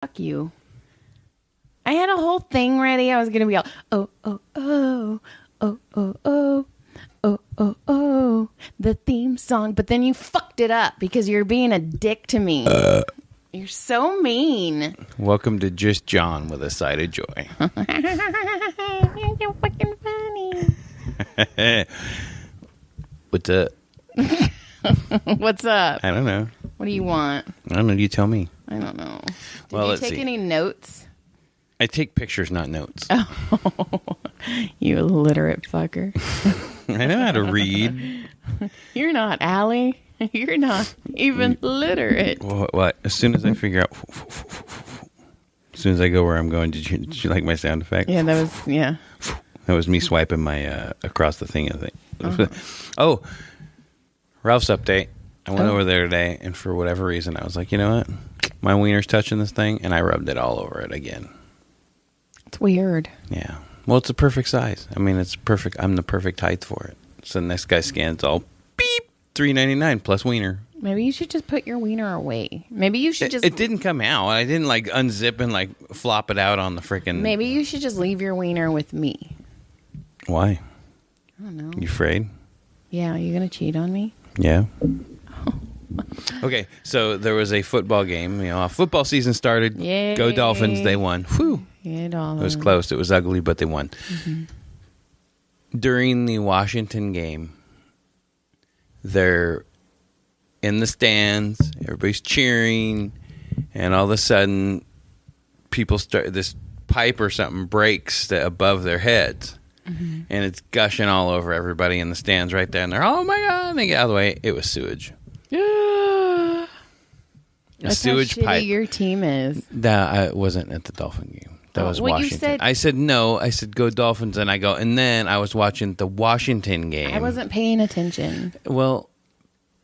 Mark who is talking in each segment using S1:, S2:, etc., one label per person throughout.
S1: Fuck you. I had a whole thing ready. I was going to be all, oh, oh, oh, oh, oh, oh, oh, oh, oh, the theme song. But then you fucked it up because you're being a dick to me. You're so mean.
S2: Welcome to Just John with a Side of Joy.
S1: You're so fucking funny.
S2: What's up?
S1: What's up?
S2: I don't know.
S1: What do you want?
S2: I don't know. You tell me.
S1: I don't know. Did
S2: Well,
S1: you
S2: let's
S1: take
S2: see.
S1: any notes?
S2: I take pictures, not notes.
S1: You illiterate fucker.
S2: I know how to read.
S1: You're not, Allie. You're not even literate.
S2: What? As soon as I figure out, as soon as I go where I'm going, did you like my sound effect?
S1: Yeah, that was, yeah.
S2: That was me swiping my across the thing. I think. Oh, Ralph's update. I went over there today, and for whatever reason, I was like, you know what? My wiener's touching this thing, and I rubbed it all over it again.
S1: It's weird.
S2: Yeah. Well, it's a perfect size. I mean, it's perfect. I'm the perfect height for it. So the next guy scans all beep $3.99 plus wiener.
S1: Maybe you should just put your wiener away. Maybe you should just.
S2: It didn't come out. I didn't like unzip and like flop it out on the freaking.
S1: Maybe you should just leave your wiener with me.
S2: Why?
S1: I don't know.
S2: You afraid?
S1: Yeah, are you gonna cheat on me?
S2: Yeah. Okay, so there was a football game. You know, football season started.
S1: Yay.
S2: Go Dolphins! They won. Whew.
S1: Yeah,
S2: It was close. It was ugly, but they won. Mm-hmm. During the Washington game, they're in the stands. Everybody's cheering, and all of a sudden, people start. This pipe or something breaks above their heads, and it's gushing all over everybody in the stands right there. And they're, oh my god! And they get out of the way. It was sewage.
S1: Yeah.
S2: A
S1: That's
S2: sewage
S1: how shitty
S2: pipe.
S1: your team is.
S2: That I wasn't at the Dolphin game. That was
S1: well, you
S2: Washington.
S1: said-
S2: I said no. I said go Dolphins, and I go, and then I was watching the Washington game.
S1: I wasn't paying attention.
S2: Well,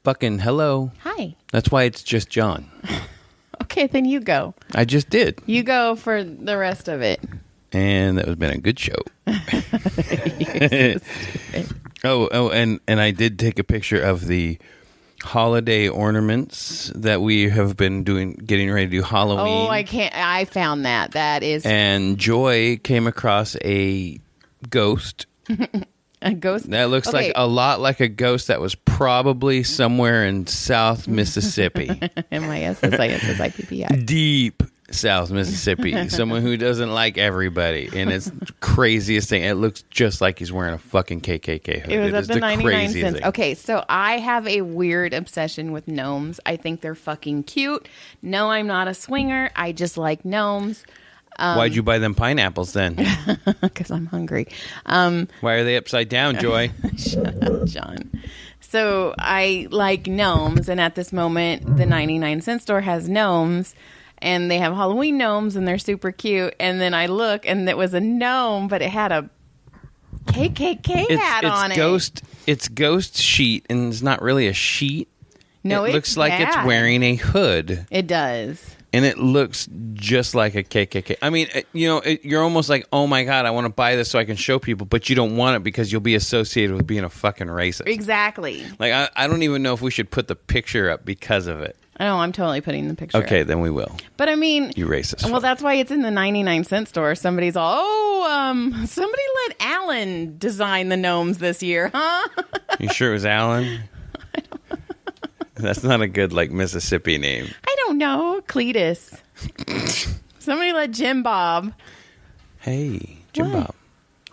S2: fucking hello.
S1: Hi.
S2: That's why it's just John.
S1: Okay, then you go.
S2: I just did,
S1: You go for the rest of it.
S2: and that has been a good show. and I did take a picture of the holiday ornaments that we have been getting ready to do Halloween.
S1: Oh, I can't. I found that. That is
S2: And Joy came across a ghost.
S1: a ghost.
S2: That looks
S1: Okay.
S2: like a lot like a ghost that was probably somewhere in South Mississippi.
S1: MISSIPPI.
S2: Deep South Mississippi. Someone who doesn't like everybody. And it's the craziest thing. It looks just like he's wearing a fucking KKK hood.
S1: It was at
S2: is
S1: the 99
S2: craziest
S1: cents.
S2: thing.
S1: Okay, so I have a weird obsession with gnomes. I think they're fucking cute. No, I'm not a swinger. I just like gnomes
S2: Why'd you buy them pineapples then?
S1: because I'm hungry.
S2: Why are they upside down, Joy?
S1: Shut up, John. So I like gnomes, and at this moment, the 99 cent store has gnomes, and they have Halloween gnomes, and they're super cute. And then I look, and it was a gnome, but it had a KKK hat on it.
S2: It's ghost sheet, and it's not really a sheet.
S1: No,
S2: it
S1: it's
S2: looks like it's
S1: bad.
S2: wearing a hood.
S1: It does.
S2: And it looks just like a KKK. I mean, you're almost like, oh my God, I want to buy this so I can show people, but you don't want it because you'll be associated with being a fucking racist.
S1: Exactly.
S2: Like, I don't even know if we should put the picture up because of it.
S1: I know, I'm totally putting the picture
S2: Okay,
S1: up.
S2: then we will.
S1: But I mean,
S2: You racist.
S1: well,
S2: fuck.
S1: that's why it's in the 99 cent store. Somebody's all, somebody let Alan design the gnomes this year, huh?
S2: You sure it was Alan? That's not a good, like, Mississippi name.
S1: I don't know. Cletus. Somebody let Jim Bob.
S2: Hey, Jim
S1: What?
S2: Bob.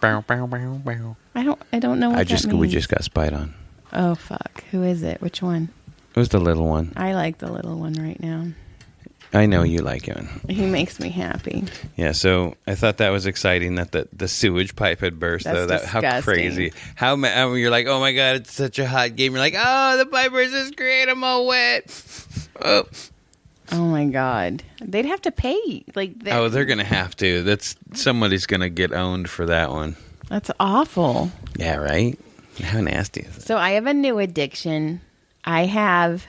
S2: Bow, bow, bow, bow.
S1: I don't know what that means.
S2: We just got spied on.
S1: Oh, fuck. Who is it? Which one?
S2: It was the little one.
S1: I like the little one right now.
S2: I know you like him.
S1: He makes me happy.
S2: Yeah, so I thought that was exciting that the sewage pipe had burst.
S1: That's
S2: though. How
S1: disgusting.
S2: crazy! You're like, oh my God, it's such a hot game. You're like, oh, the pipe burst is great. I'm all wet. Oh,
S1: Oh, my God. They'd have to pay. Like,
S2: they're gonna have to. Somebody's gonna get owned for that one.
S1: That's awful.
S2: Yeah, right. How nasty is it?
S1: So I have a new addiction. I have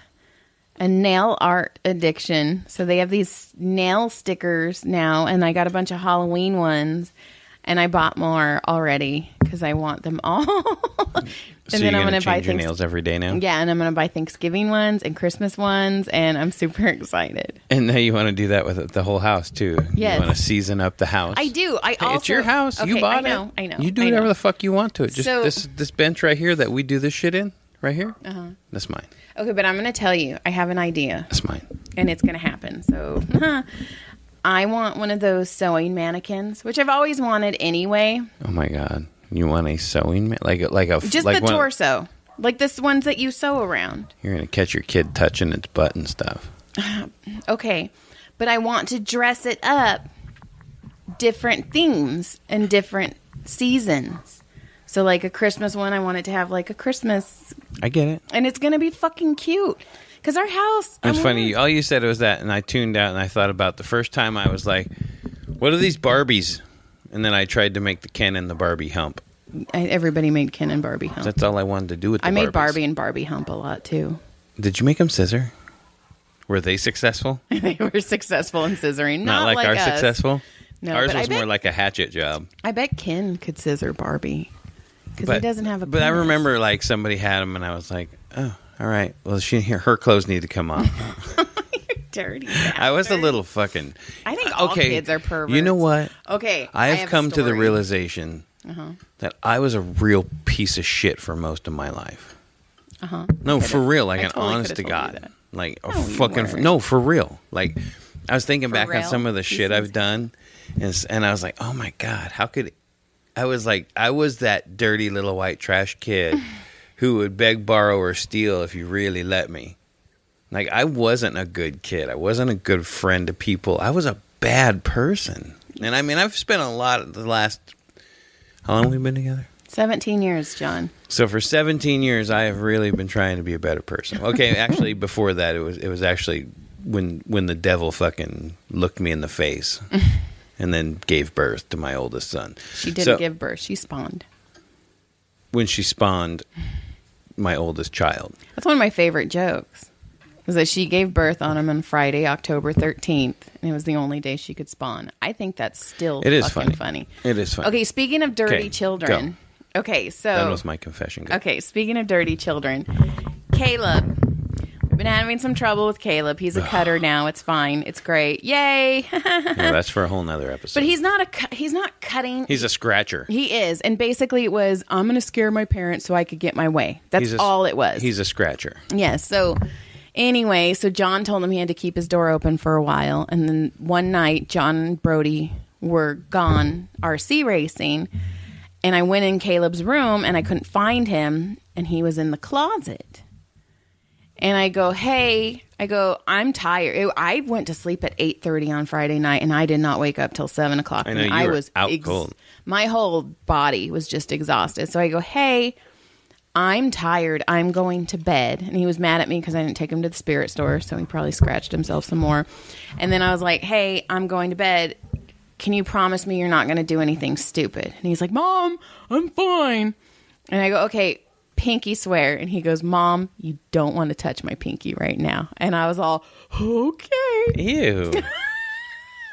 S1: a nail art addiction. So they have these nail stickers now, and I got a bunch of Halloween ones. And I bought more already because I want them all.
S2: So you're going to change your nails every day now?
S1: Yeah, and I'm going to buy Thanksgiving ones and Christmas ones, and I'm super excited.
S2: And now you want to do that with the whole house, too.
S1: Yes.
S2: You want to season up the house.
S1: I do.
S2: It's your house.
S1: Okay,
S2: you bought
S1: I know,
S2: it.
S1: I know.
S2: You do whatever the fuck you want to it. Just
S1: So-
S2: this bench right here that we do this shit in, right here, that's mine.
S1: Okay, but I'm going to tell you, I have an idea,
S2: That's mine.
S1: and it's going to happen. So I want one of those sewing mannequins, which I've always wanted anyway.
S2: Oh, my God. You want a sewing, like a
S1: Just
S2: like
S1: the torso. Like this ones that you sew around.
S2: You're going to catch your kid touching its butt and stuff.
S1: Okay, but I want to dress it up different themes and different seasons. So like a Christmas one, I want it to have like a Christmas,
S2: I get it.
S1: and it's gonna be fucking cute. Cause our house.
S2: It's funny. All you said was that, and I tuned out, and I thought about the first time I was like, "What are these Barbies?" And then I tried to make the Ken and the Barbie hump.
S1: Everybody made Ken and Barbie hump.
S2: That's all I wanted to do with the
S1: I made
S2: Barbies.
S1: Barbie and Barbie hump a lot too.
S2: Did you make them scissor? Were they successful?
S1: They were successful in scissoring.
S2: Not like ours
S1: us.
S2: successful?
S1: No,
S2: Ours
S1: but
S2: was more like a hatchet job.
S1: I bet Ken could scissor Barbie because he doesn't have a.
S2: But I
S1: penis.
S2: remember like somebody had them, and I was like, "Oh, all right. Well, her clothes need to come off."
S1: Dirty.
S2: I was a
S1: bastard.
S2: little fucking.
S1: I think all
S2: okay,
S1: kids are perverts.
S2: You know what?
S1: Okay,
S2: I have
S1: a
S2: come to the
S1: story.
S2: realization that I was a real piece of shit for most of my life. No, for real, like
S1: I
S2: an
S1: totally
S2: honest to
S1: could've told you
S2: God,
S1: that.
S2: like a
S1: No, you
S2: fucking
S1: weren't.
S2: no, for real. Like I was thinking
S1: For
S2: back on
S1: real?
S2: some of the
S1: He
S2: shit
S1: seems-
S2: I've done, and I was like, oh my God, how could I was that dirty little white trash kid who would beg, borrow, or steal if you really let me. Like I wasn't a good kid. I wasn't a good friend to people. I was a bad person. And I mean, I've spent a lot of the last. How long have we been together?
S1: 17 years, John.
S2: So for 17 years, I have really been trying to be a better person. Okay, actually, before that, it was actually when the devil fucking looked me in the face, and then gave birth to my oldest son.
S1: She didn't give birth. She spawned.
S2: When she spawned my oldest child.
S1: That's one of my favorite jokes. Was that she gave birth on him on Friday, October 13th, and it was the only day she could spawn. I think that's still
S2: It is
S1: fucking
S2: funny.
S1: funny.
S2: It is funny.
S1: Okay, speaking of dirty
S2: Okay,
S1: children. Okay, so
S2: That was my confession. Go.
S1: okay, speaking of dirty children, Caleb. We've been having some trouble with Caleb. He's a cutter now. It's fine. It's great. Yay!
S2: No, that's for a whole nother episode.
S1: But he's not cutting.
S2: He's a scratcher.
S1: He is, and basically it was I'm going to scare my parents so I could get my way. That's all it was.
S2: He's a scratcher.
S1: Yes. So anyway, so John told him he had to keep his door open for a while, and then one night John and Brody were gone RC racing, and I went in Caleb's room and I couldn't find him, and he was in the closet. And I go, hey, I'm tired. I went to sleep at 8:30 on Friday night, and I did not wake up till 7 o'clock.
S2: I know,
S1: and
S2: you
S1: I
S2: were
S1: was
S2: out cold.
S1: My whole body was just exhausted. So I go, hey, I'm tired. I'm going to bed. And he was mad at me because I didn't take him to the spirit store. So he probably scratched himself some more. And then I was like, hey, I'm going to bed. Can you promise me you're not going to do anything stupid? And he's like, Mom, I'm fine. And I go, okay, pinky swear. And he goes, Mom, you don't want to touch my pinky right now. And I was all, okay.
S2: Ew.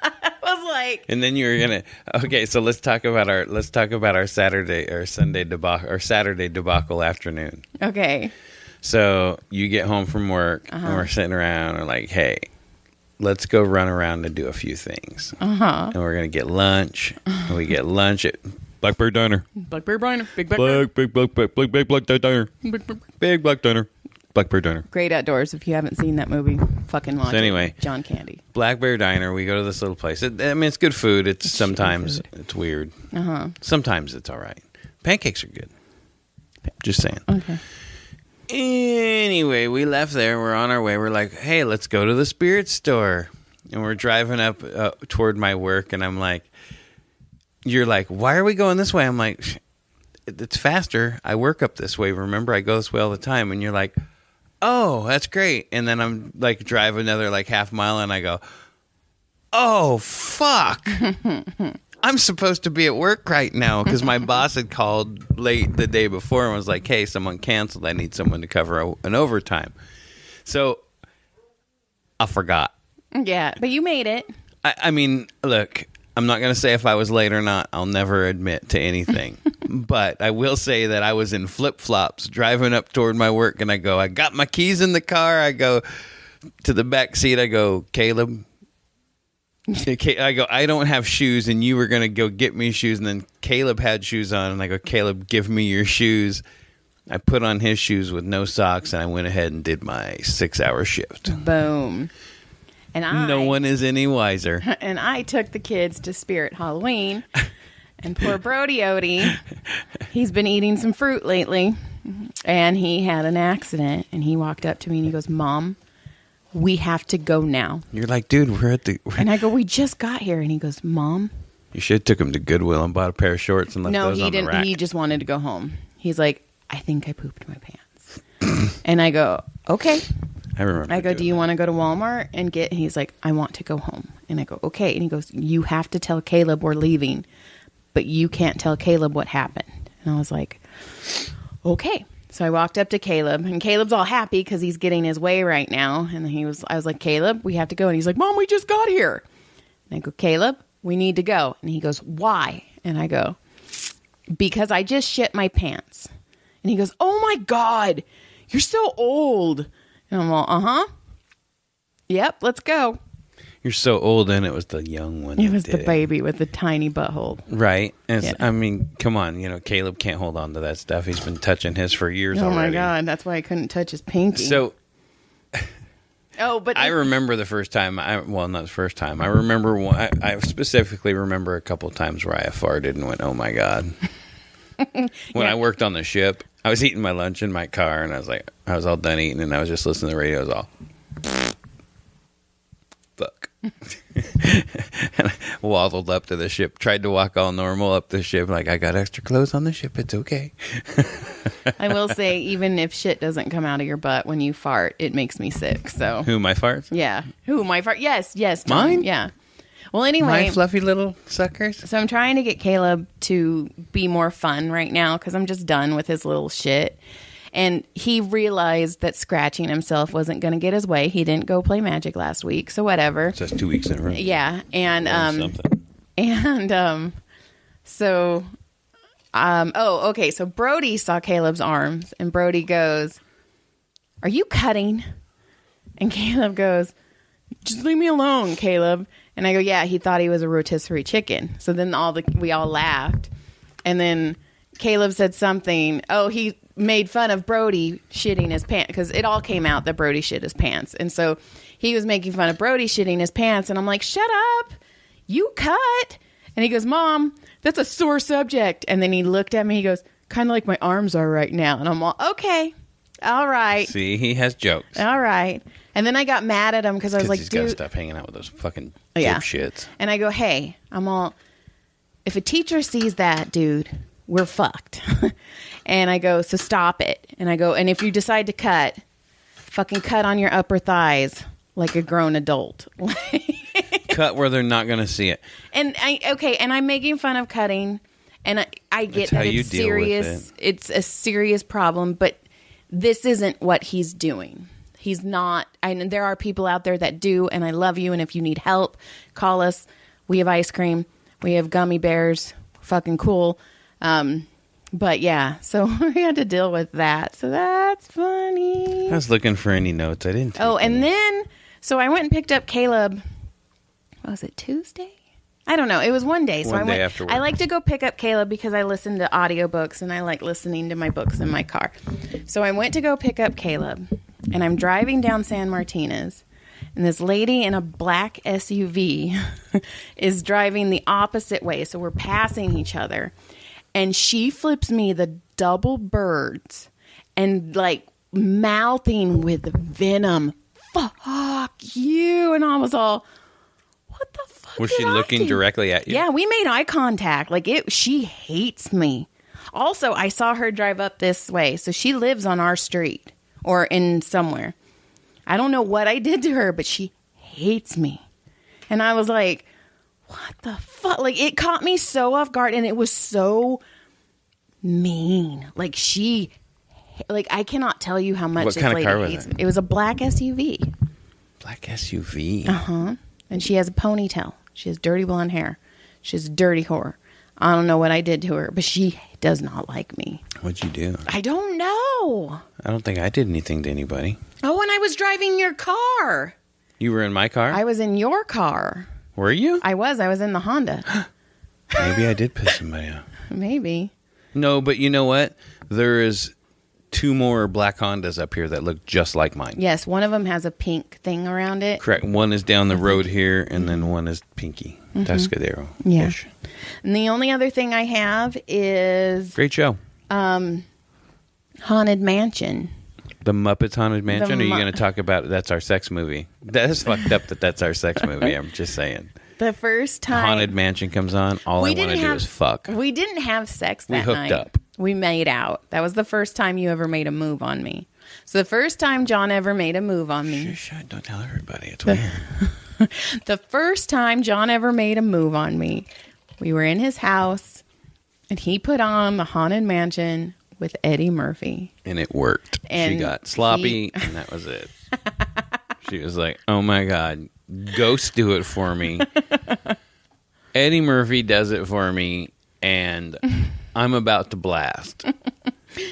S1: I was like,
S2: And then you were gonna. Okay, so let's talk about our Saturday or Sunday debacle or Saturday debacle afternoon.
S1: okay.
S2: So you get home from work and we're sitting around and like, hey, let's go run around and do a few things. And we're gonna get lunch. And we get lunch at Blackbird Diner.
S1: Blackberry Briner. Big Blackberry.
S2: Big Black Diner. Big Black Diner. Blackbird Diner.
S1: Great Outdoors. If you haven't seen that movie, fucking watch
S2: So anyway.
S1: it. John Candy.
S2: Black Bear Diner. We go to this little place. I mean, it's good food. It's sometimes it's weird. Sometimes it's all right. Pancakes are good. Just saying.
S1: Okay.
S2: Anyway, we left there. We're on our way. We're like, hey, let's go to the spirit store. And we're driving up toward my work. And I'm like, you're like, why are we going this way? I'm like, it's faster. I work up this way. Remember, I go this way all the time. And you're like, oh, that's great. And then I'm like, drive another like half mile. And I go, oh, fuck. I'm supposed to be at work right now because my boss had called late the day before and was like, hey, someone canceled. I need someone to cover an overtime. So I forgot.
S1: Yeah, but you made it.
S2: I mean, look, I'm not going to say if I was late or not. I'll never admit to anything. But I will say that I was in flip-flops driving up toward my work, and I got my keys in the car. I go to the back seat. I go, Caleb. I go, I don't have shoes, and you were going to go get me shoes. And then Caleb had shoes on, and I go, Caleb, give me your shoes. I put on his shoes with no socks, and I went ahead and did my 6-hour shift.
S1: Boom. And
S2: no one is any wiser.
S1: And I took the kids to Spirit Halloween. And poor Brody Odie, he's been eating some fruit lately. And he had an accident. And he walked up to me and he goes, Mom, we have to go now.
S2: You're like, dude, we're at the...
S1: And I go, we just got here. And he goes, Mom.
S2: You should have took him to Goodwill and bought a pair of shorts and left those on the rack.
S1: No, he just wanted to go home. He's like, I think I pooped my pants. And I go, okay.
S2: I remember.
S1: I go, do you want to go to Walmart and get... And he's like, I want to go home. And I go, okay. And he goes, you have to tell Caleb we're leaving, but you can't tell Caleb what happened. And I was like, okay. So I walked up to Caleb, and Caleb's all happy because he's getting his way right now. And I was like, Caleb, we have to go. And he's like, Mom, we just got here. And I go, Caleb, we need to go. And he goes, why? And I go, because I just shit my pants. And he goes, oh my God, you're so old. And I'm all, uh-huh. Yep, let's go.
S2: You're so old, and it was the young one.
S1: It was the baby with the tiny butthole.
S2: Right. And
S1: Yeah.
S2: I mean, come on. Caleb can't hold on to that stuff. He's been touching his for years
S1: Oh
S2: already.
S1: my God, that's why I couldn't touch his pinky.
S2: So
S1: but
S2: I remember the first time. Well, not the first time. I remember I specifically remember a couple times where I farted and went, "Oh my God!" When I worked on the ship, I was eating my lunch in my car, and I was all done eating, and I was just listening to the radio. I was all, fuck. And I waddled up to the ship, tried to walk all normal up the ship, like, I got extra clothes on the ship. It's okay.
S1: I will say, even if shit doesn't come out of your butt when you fart, it makes me sick. So
S2: Who, my farts?
S1: yeah, who my fart? Yes, John.
S2: Mine?
S1: Yeah. Well, anyway,
S2: My fluffy little suckers?
S1: so I'm trying to get Caleb to be more fun right now because I'm just done with his little shit. And he realized that scratching himself wasn't going to get his way. He didn't go play Magic last week, so whatever.
S2: Just 2 weeks in a row.
S1: Yeah, and
S2: Something.
S1: okay. So Brody saw Caleb's arms, and Brody goes, "Are you cutting?" And Caleb goes, "Just leave me alone, Caleb." And I go, "Yeah." He thought he was a rotisserie chicken. So then we all laughed, and then Caleb said something. Oh, he made fun of Brody shitting his pants because it all came out that Brody shit his pants, and so he was making fun of Brody shitting his pants, and I'm like, "Shut up, you cut." And he goes, "Mom, that's a sore subject." And then he looked at me, he goes, "Kind of like my arms are right now." And I'm all, okay, all right.
S2: See, he has jokes.
S1: All right. And then I got mad at him because I was like,
S2: he's got to
S1: dude.
S2: stop hanging out with those fucking
S1: Yeah.
S2: dipshits.
S1: And I go, hey, I'm all, if a teacher sees that, dude, we're fucked. And I go, so stop it. And I go, and if you decide to cut, fucking cut on your upper thighs like a grown adult.
S2: Cut where they're not going to see it.
S1: And I'm making fun of cutting, and I get
S2: That's how
S1: that
S2: you
S1: it's
S2: deal with
S1: serious. It's a serious problem, but this isn't what he's doing. He's not. And there are people out there that do, and I love you. And if you need help, call us. We have ice cream. We have gummy bears. Fucking cool. But yeah, so we had to deal with that. So that's funny.
S2: I was looking for any notes. I didn't.
S1: Oh,
S2: take
S1: and
S2: any.
S1: then, so I went and picked up Caleb. What was it, Tuesday? I don't know. It was one day. So
S2: One
S1: I
S2: day
S1: went.
S2: after work.
S1: I like to go pick up Caleb because I listen to audiobooks and I like listening to my books in my car. So I went to go pick up Caleb, and I'm driving down San Martinez, and this lady in a black SUV is driving the opposite way. So we're passing each other, and she flips me the double birds and like mouthing with venom, "Fuck you." And I was all, what the fuck?
S2: Was
S1: did
S2: she
S1: I
S2: looking
S1: do?
S2: directly at you?
S1: Yeah, we made eye contact. Like she hates me. Also, I saw her drive up this way. So she lives on our street or in somewhere. I don't know what I did to her, but she hates me. And I was like, what the fuck? Like, it caught me so off guard, and it was so mean. Like, I cannot tell you how much
S2: What
S1: this
S2: kind of
S1: lady
S2: car was
S1: hates
S2: it?
S1: me. It was a black SUV.
S2: Black SUV.
S1: And she has a ponytail. She has dirty blonde hair. She's a dirty whore. I don't know what I did to her, but she does not like me.
S2: What'd you do?
S1: I don't know.
S2: I don't think I did anything to anybody.
S1: Oh, when I was driving your car.
S2: You were in my car?
S1: I was in your car.
S2: Were you?
S1: I was in the Honda.
S2: Maybe I did piss somebody off.
S1: Maybe.
S2: No, but you know what? There is 2 more black Hondas up here that look just like mine.
S1: Yes, one of them has a pink thing around it.
S2: Correct. One is down the road here, and then one is pinky. Tascadero.
S1: Yeah. And the only other thing I have is
S2: Great show.
S1: Haunted Mansion.
S2: The Muppets Haunted Mansion? Or are you
S1: Mu-
S2: going to talk about that's our sex movie? That is fucked up that that's our sex movie. I'm just saying.
S1: The first time
S2: Haunted Mansion comes on. All I want to do is fuck.
S1: We didn't have sex that
S2: We hooked
S1: night.
S2: up.
S1: We made out. That was the first time you ever made a move on me. So the first time John ever made a move on me.
S2: Shh, don't tell everybody. It's weird.
S1: The first time John ever made a move on me, we were in his house, and he put on the Haunted Mansion with Eddie Murphy.
S2: And it worked.
S1: And
S2: she got sloppy, and that was it. She was like, oh my God, ghosts do it for me. Eddie Murphy does it for me, and I'm about to blast.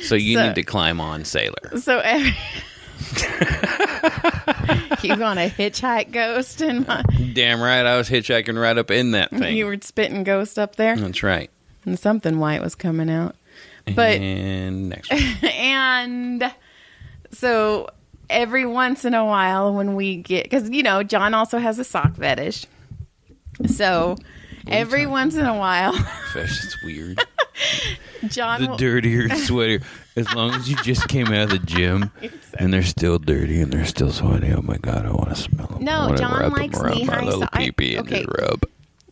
S2: So you need to climb on, Sailor.
S1: So you gonna hitchhike ghost in my...
S2: Damn right, I was hitchhiking right up in that thing.
S1: You were spitting ghost up there?
S2: That's right.
S1: And something white was coming out. But
S2: And next one.
S1: and so every once in a while when we get, because John also has a sock fetish, so every once in a while
S2: Fish, it's weird.
S1: John
S2: The
S1: will,
S2: dirtier the sweater. As long as you just came out of the gym and they're still dirty and they're still sweaty. Oh my God, I want to smell them.
S1: No,
S2: I wanna
S1: John
S2: wrap
S1: likes
S2: them around my
S1: knee-high
S2: little
S1: so-
S2: pee-pee and
S1: okay.
S2: just rub.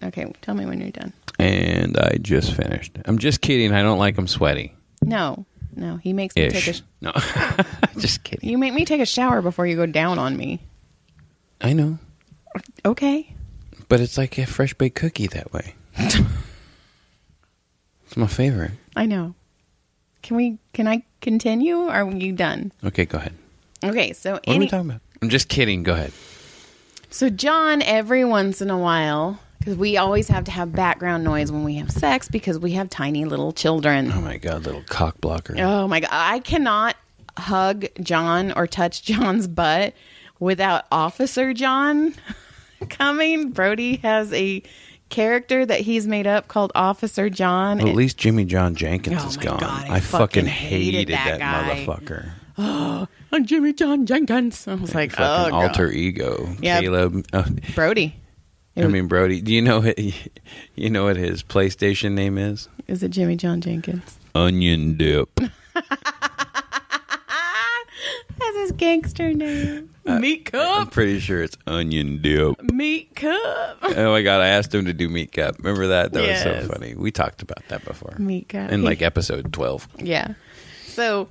S1: okay, tell me when you're done.
S2: And I just finished. I'm just kidding. I don't like them sweaty.
S1: No, he makes me take
S2: Ish. No, just kidding.
S1: you make me take a shower before you go down on me.
S2: I know.
S1: Okay.
S2: But it's like a fresh baked cookie that way. It's my favorite.
S1: I know. Can I continue? Or are you done?
S2: Okay, go ahead.
S1: Okay, so
S2: What are we talking about? I'm just kidding. Go ahead.
S1: So John, every once in a while, because we always have to have background noise when we have sex because we have tiny little children.
S2: Oh my God, little cock blocker.
S1: Oh my God. I cannot hug John or touch John's butt without Officer John coming. Brody has a character that he's made up called Officer John.
S2: Well, at least Jimmy John Jenkins
S1: Oh
S2: is
S1: my
S2: gone.
S1: God,
S2: I fucking
S1: hated
S2: hated
S1: that
S2: that
S1: guy.
S2: motherfucker.
S1: I'm Jimmy John Jenkins. I was like,
S2: Fucking
S1: oh,
S2: alter
S1: God.
S2: ego.
S1: Yeah.
S2: Caleb.
S1: Brody.
S2: Brody. Do you know what his PlayStation name is?
S1: Is it Jimmy John Jenkins?
S2: Onion dip.
S1: That's his gangster name. Meat
S2: I'm
S1: Cup.
S2: pretty sure it's onion dip.
S1: Meat Cup.
S2: Oh my God, I asked him to do Meat Cup. Remember that? That was
S1: Yes.
S2: so funny. We talked about that before.
S1: Meat Cup.
S2: In like episode 12.
S1: Yeah. So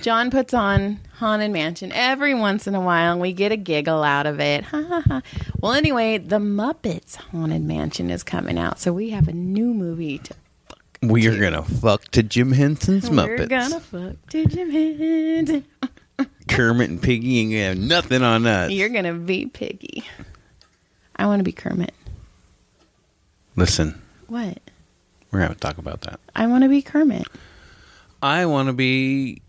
S1: John puts on Haunted Mansion every once in a while, and we get a giggle out of it. Ha ha ha. Well, anyway, the Muppets Haunted Mansion is coming out, so we have a new movie to.
S2: We are going to fuck to Jim Henson's Muppets.
S1: We're gonna fuck to Jim Henson.
S2: Kermit and Piggy ain't gonna have nothing on us.
S1: You're gonna be Piggy. I want to be Kermit.
S2: Listen,
S1: What?
S2: we're going to talk about that.
S1: I want to be Kermit.
S2: I want to be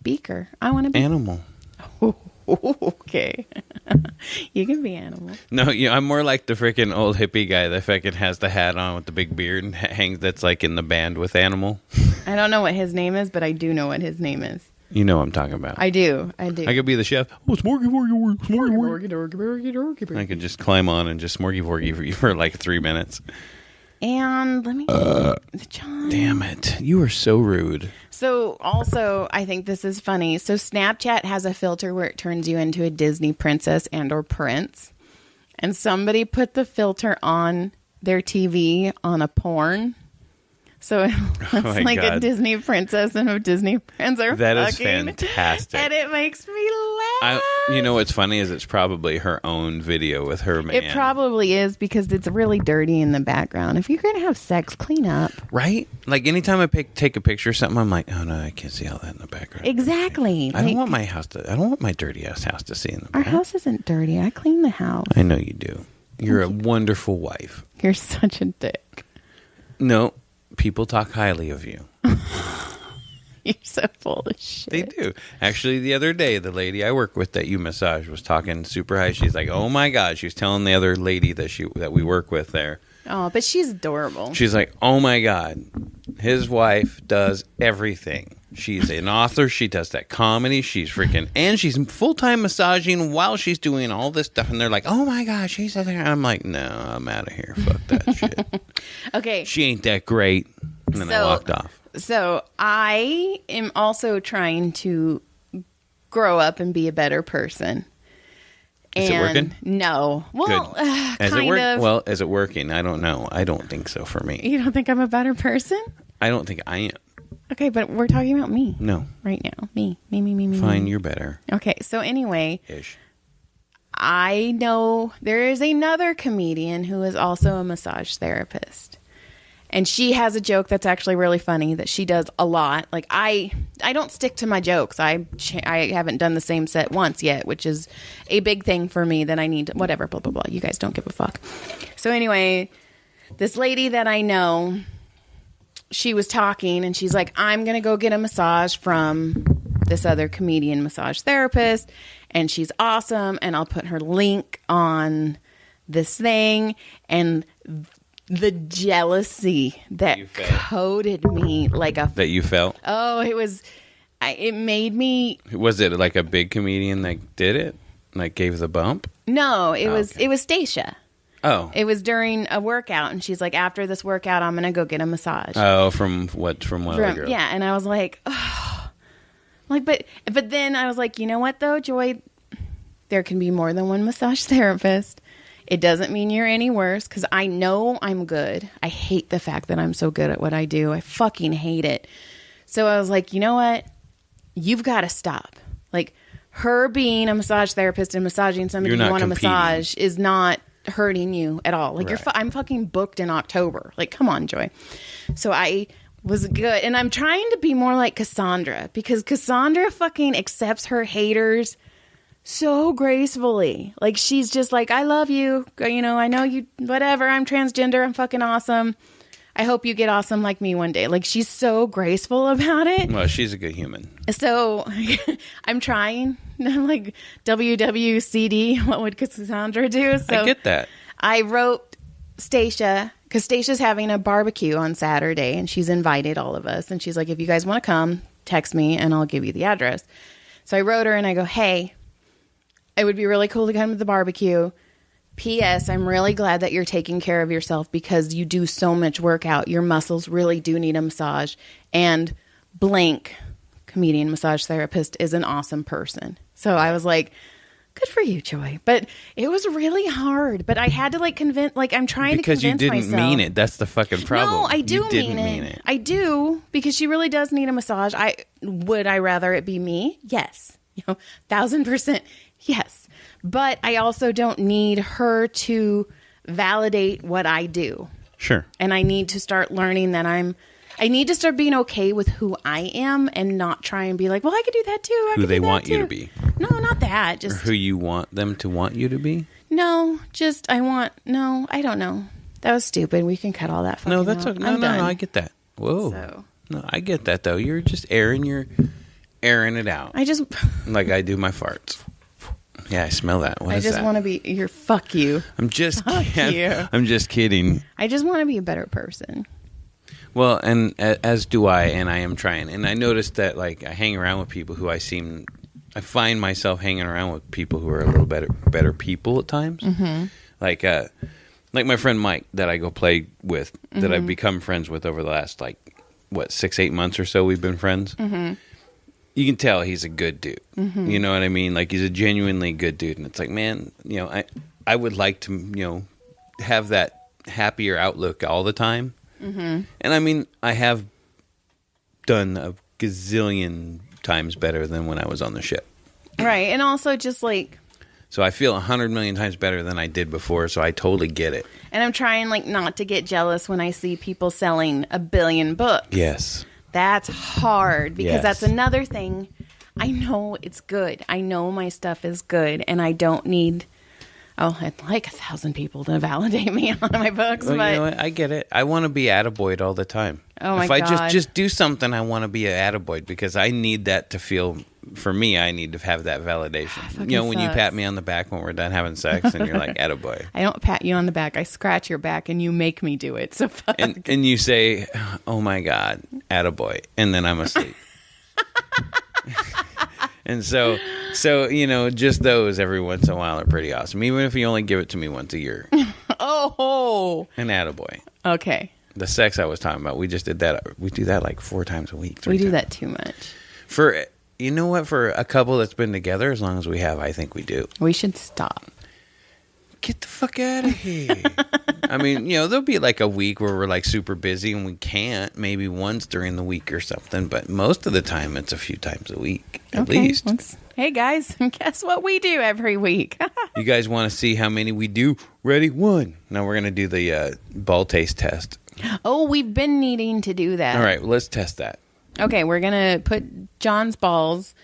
S1: Beaker. I want to be.
S2: animal.
S1: Okay. You can be animal.
S2: No, I'm more like the freaking old hippie guy that fucking has the hat on with the big beard and hangs. That's like in the band with Animal.
S1: I don't know what his name is, but I do know what his name is.
S2: You know what I'm talking about.
S1: I do. I
S2: could be the chef. Oh, smorgy forgy, smorgy
S1: Dorky.
S2: I could just climb on and just smorgy forgy for like 3 minutes.
S1: And let me John.
S2: Damn it. You are so rude.
S1: So also, I think this is funny. So Snapchat has a filter where it turns you into a Disney princess and or prince. And somebody put the filter on their TV on a porn. So it looks like a
S2: God.
S1: Disney princess and a Disney prince are
S2: That is
S1: fucking.
S2: fantastic.
S1: And it makes me laugh.
S2: You know what's funny is it's probably her own video with her man.
S1: It probably is because it's really dirty in the background. If you're going to have sex, clean up.
S2: Right? Like anytime I take a picture of something, I'm like, oh no, I can't see all that in the background.
S1: Exactly.
S2: I don't want my house to. I don't want my dirty ass house to see in the
S1: Our
S2: back.
S1: house isn't dirty. I clean the house.
S2: I know you do. You're a wonderful wife.
S1: You're such a dick.
S2: No, people talk highly of you.
S1: You're so full of shit.
S2: They do. Actually, the other day, the lady I work with that you massage was talking super high. She's like, "Oh my God!" She was telling the other lady that we work with there.
S1: Oh, but she's adorable.
S2: She's like, "Oh my God, his wife does everything. She's an author. She does that comedy. She's freaking, and she's full-time massaging while she's doing all this stuff." And they're like, "Oh my God, she's out there." I'm like, "No, I'm out of here. Fuck that shit."
S1: Okay.
S2: She ain't that great. And then I walked off.
S1: So I am also trying to grow up and be a better person.
S2: Is it working?
S1: No. Well, kind of.
S2: Well, is it working? I don't know. I don't think so for me.
S1: You don't think I'm a better person?
S2: I don't think I am.
S1: Okay, but we're talking about me.
S2: No.
S1: Right now. Me.
S2: Fine, you're better.
S1: Okay, so anyway.
S2: Ish.
S1: I know there is another comedian who is also a massage therapist. And she has a joke that's actually really funny that she does a lot. Like I don't stick to my jokes. I haven't done the same set once yet, which is a big thing for me that I need to, whatever, blah, blah, blah. You guys don't give a fuck. So anyway, this lady that I know, she was talking and she's like, "I'm going to go get a massage from this other comedian massage therapist. And she's awesome. And I'll put her link on this thing." And the jealousy that coated me like a...
S2: That you felt?
S1: Oh, it was... it made me...
S2: Was it like a big comedian that did it? Like gave the bump?
S1: No, it was Stacia.
S2: Oh.
S1: It was during a workout, and she's like, "After this workout, I'm going to go get a massage."
S2: Oh, from one of the girls?
S1: Yeah, and I was like, oh. Like, but then I was like, you know what, though, Joy? There can be more than one massage therapist. It doesn't mean you're any worse, because I know I'm good. I hate the fact that I'm so good at what I do. I fucking hate it. So I was like, you know what? You've got to stop. Like, her being a massage therapist and massaging somebody you want to massage is not hurting you at all. Like,
S2: right.
S1: I'm fucking booked in October. Like, come on, Joy. So I was good. And I'm trying to be more like Cassandra, because Cassandra fucking accepts her haters so gracefully. Like, she's just like, "I love you. You know, I know you, whatever. I'm transgender. I'm fucking awesome. I hope you get awesome like me one day." Like, she's so graceful about it.
S2: Well, she's a good human.
S1: So I'm trying. I'm like, WWCD, what would Cassandra do? So
S2: I get that.
S1: I wrote Stacia, because Stacia's having a barbecue on Saturday, and she's invited all of us. And she's like, "If you guys want to come, text me and I'll give you the address." So I wrote her and I go, "Hey, it would be really cool to come to the barbecue. P.S. I'm really glad that you're taking care of yourself, because you do so much workout. Your muscles really do need a massage. And blank comedian massage therapist is an awesome person." So I was like, good for you, Joy. But it was really hard. But I had to convince, I'm trying to convince myself.
S2: Because you didn't mean it. That's the fucking problem.
S1: No, I do mean it. I do, because she really does need a massage. Would I rather it be me? Yes. 1,000%. Yes. But I also don't need her to validate what I do.
S2: Sure.
S1: And I need to start learning that I need to start being okay with who I am, and not try and be like, "Well, I could do that too."
S2: Who they want you to be.
S1: No, not that. Just
S2: or who you want them to want you to be.
S1: No, just I don't know. That was stupid. We can cut all that.
S2: No, that's
S1: out.
S2: no. I get that. Whoa.
S1: So.
S2: No, I get that though. You're just airing it out.
S1: I just
S2: like I do my farts. Yeah, I smell that. What is that?
S1: I just want to be fuck you.
S2: I'm just
S1: you.
S2: I'm just kidding.
S1: I just want to be a better person.
S2: Well, and as do I, and I am trying. And I noticed that I hang around with people who I find myself hanging around with people who are a little better people at times. Mm-hmm. Like my friend Mike that I go play with, mm-hmm. that I've become friends with over the last 6-8 months or so. We've been friends. Mm-hmm. You can tell he's a good dude. Mm-hmm. You know what I mean? Like, he's a genuinely good dude. And it's like, man, I would like to, have that happier outlook all the time. Mm-hmm. And I mean, I have done a gazillion times better than when I was on the ship.
S1: Right. And also just
S2: so I feel 100 million times better than I did before. So I totally get it. And
S1: I'm trying not to get jealous when I see people selling 1 billion books.
S2: Yes.
S1: That's hard, because that's another thing. I know it's good. I know my stuff is good, and I don't need Oh, I'd like 1,000 people to validate me on my books,
S2: Well,
S1: but
S2: you know what? I get it. I want to be attaboyed all the time.
S1: Oh, my
S2: if I
S1: God.
S2: just do something, I want to be an attaboy because I need that to feel. For me, I need to have that validation.
S1: Fucking
S2: You know, when you
S1: sucks.
S2: pat me on the back when we're done having sex, and you're like, attaboy.
S1: I don't pat you on the back. I scratch your back and you make me do it. So fuck.
S2: And you say, oh my God, attaboy. And then I'm asleep. And so, you know, just those every once in a while are pretty awesome. Even if you only give it to me once a year.
S1: Oh.
S2: An attaboy.
S1: Okay.
S2: The sex I was talking about, we just did that. We do that like 4 times a week.
S1: We do
S2: 3 times.
S1: that too much.
S2: For, you know what? For a couple that's been together, as long as we have, I think we do.
S1: We should stop.
S2: Get the fuck out of here. I mean, you know, there'll be like a week where we're like super busy and we can't. Maybe once during the week or something. But most of the time, it's a few times a week at least.
S1: Hey, guys, guess what we do every week?
S2: You guys want to see how many we do? Ready? 1. Now we're going to do the ball taste test.
S1: Oh, we've been needing to do that.
S2: All right, well, let's test that.
S1: Okay, we're going to put John's balls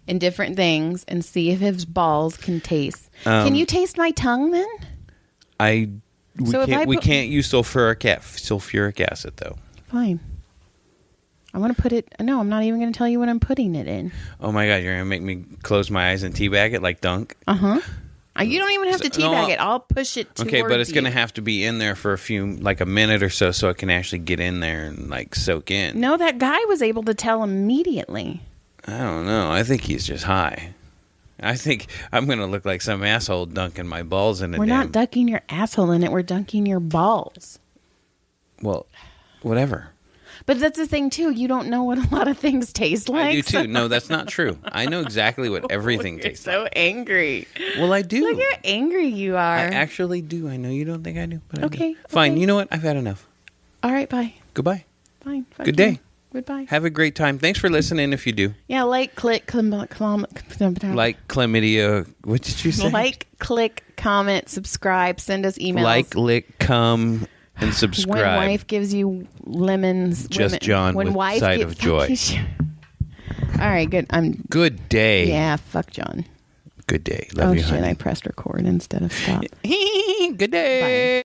S1: in different things and see if his balls can taste. Can you taste my tongue then?
S2: We can't use sulfuric acid though.
S1: Fine. I want to put it. No, I'm not even going to tell you what I'm putting it in.
S2: Oh my God, you're going to make me close my eyes and teabag it like Dunk?
S1: You don't even have to teabag it. I'll push it towards
S2: Okay, but it's going to
S1: you.
S2: have to be in there for a minute or so it can actually get in there and like soak in.
S1: No, that guy was able to tell immediately.
S2: I don't know. I think he's just high. I think I'm going to look like some asshole dunking my balls in a
S1: We're not dunking your asshole in it. We're dunking your balls.
S2: Well, whatever.
S1: But that's the thing, too. You don't know what a lot of things taste like.
S2: I do too. No, that's not true. I know exactly what everything
S1: You're
S2: tastes like.
S1: so angry.
S2: Well, I do.
S1: Look how angry you are.
S2: I actually do. I know you don't think I do, but I do.
S1: Okay,
S2: Fine.
S1: okay.
S2: You know what? I've had enough.
S1: All right, bye.
S2: Goodbye.
S1: Fine. Fuck
S2: Good
S1: you.
S2: day.
S1: Goodbye.
S2: Have a great time. Thanks for listening if you do.
S1: Yeah, like,
S2: Like chlamydia. What did you say?
S1: like, click, comment, subscribe, send us emails.
S2: Like, lick, come, and
S1: When
S2: subscribe.
S1: wife gives you lemons.
S2: Just John with Side of Joy.
S1: All right, good.
S2: Good day.
S1: Yeah, fuck John.
S2: Good day. Love you,
S1: shit,
S2: honey.
S1: I pressed record instead of stop.
S2: Good day.
S1: Bye.